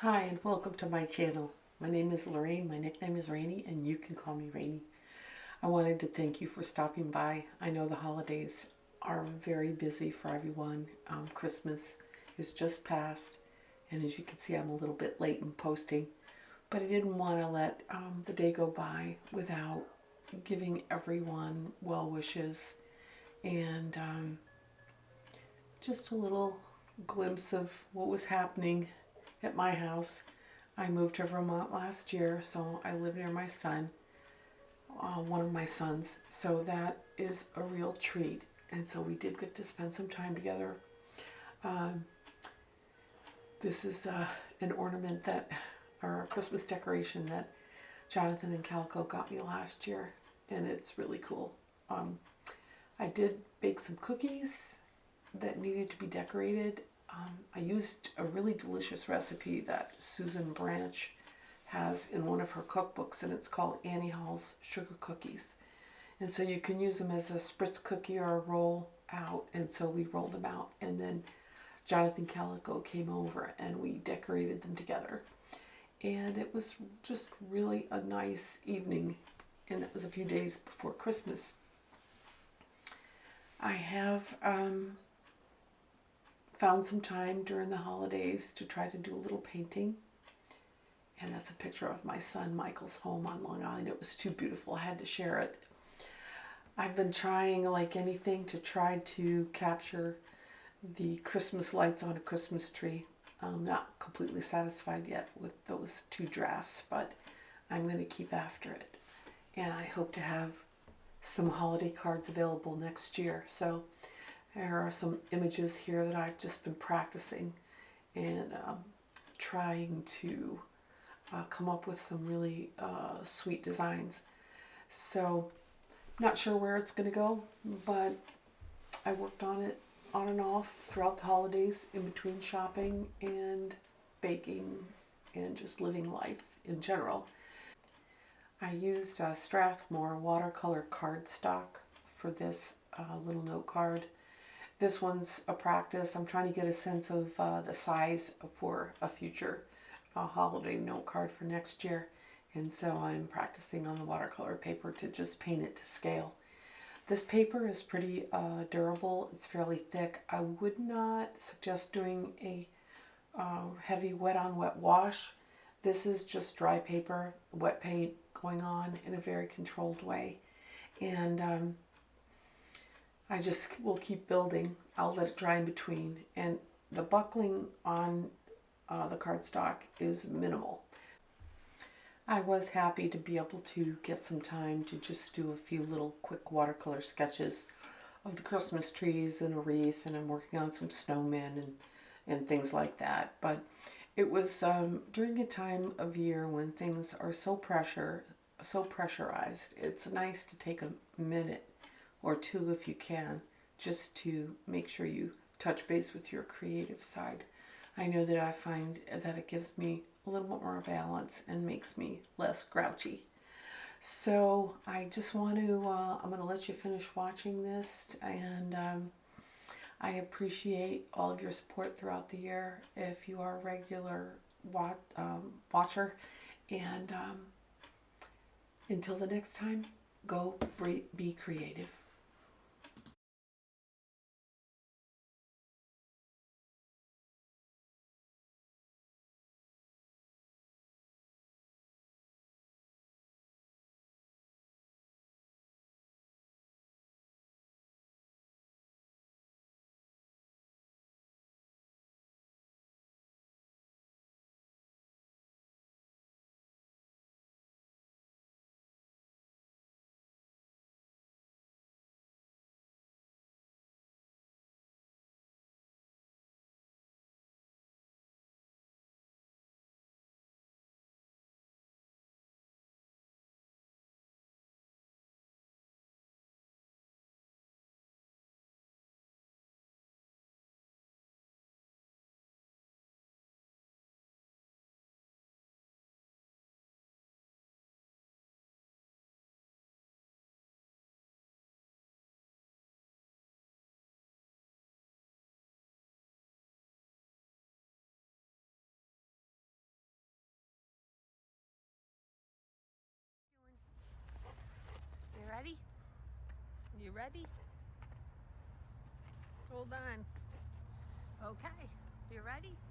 Hi and welcome to my channel. My name is Lorraine, my nickname is Rainey, and you can call me Rainey. I wanted to thank you for stopping by. I know the holidays are very busy for everyone. Christmas is just past, and as you can see I'm a little bit late in posting, but I didn't want to let the day go by without giving everyone well wishes and just a little glimpse of what was happening at my house. I moved to Vermont last year, so I live near my son, one of my sons. So that is a real treat. And so we did get to spend some time together. Um, this is an ornament that, or a Christmas decoration that Jonathan and Calico got me last year, and it's really cool. Um, I did bake some cookies that needed to be decorated. I used a really delicious recipe that Susan Branch has in one of her cookbooks, and it's called Annie Hall's Sugar Cookies. And so you can use them as a spritz cookie or a roll out. And so we rolled them out, and then Jonathan Calico came over and we decorated them together. And it was just really a nice evening, and it was a few days before Christmas. I have found some time during the holidays to try to do a little painting. And that's a picture of my son Michael's home on Long Island. It was too beautiful. I had to share it. I've been trying, like anything, to try to capture the Christmas lights on a Christmas tree. I'm not completely satisfied yet with those two drafts, but I'm going to keep after it. And I hope to have some holiday cards available next year. So there are some images here that I've just been practicing and trying to come up with some really sweet designs. So not sure where it's going to go, but I worked on it on and off throughout the holidays in between shopping and baking and just living life in general. I used Strathmore watercolor cardstock for this little note card. This one's a practice. I'm trying to get a sense of the size for a future holiday note card for next year. And so I'm practicing on the watercolor paper to just paint it to scale. This paper is pretty durable. It's fairly thick. I would not suggest doing a heavy wet on wet wash. This is just dry paper, wet paint going on in a very controlled way. And I just will keep building. I'll let it dry in between. And the buckling on the cardstock is minimal. I was happy to be able to get some time to just do a few little quick watercolor sketches of the Christmas trees and a wreath, and I'm working on some snowmen and things like that. But it was during a time of year when things are so pressurized. It's nice to take a minute or two, if you can, just to make sure you touch base with your creative side. I know that I find that it gives me a little bit more balance and makes me less grouchy. So I just want to, I'm going to let you finish watching this, and I appreciate all of your support throughout the year if you are a regular watcher. And until the next time, go be creative. You ready? Hold on. Okay, you ready?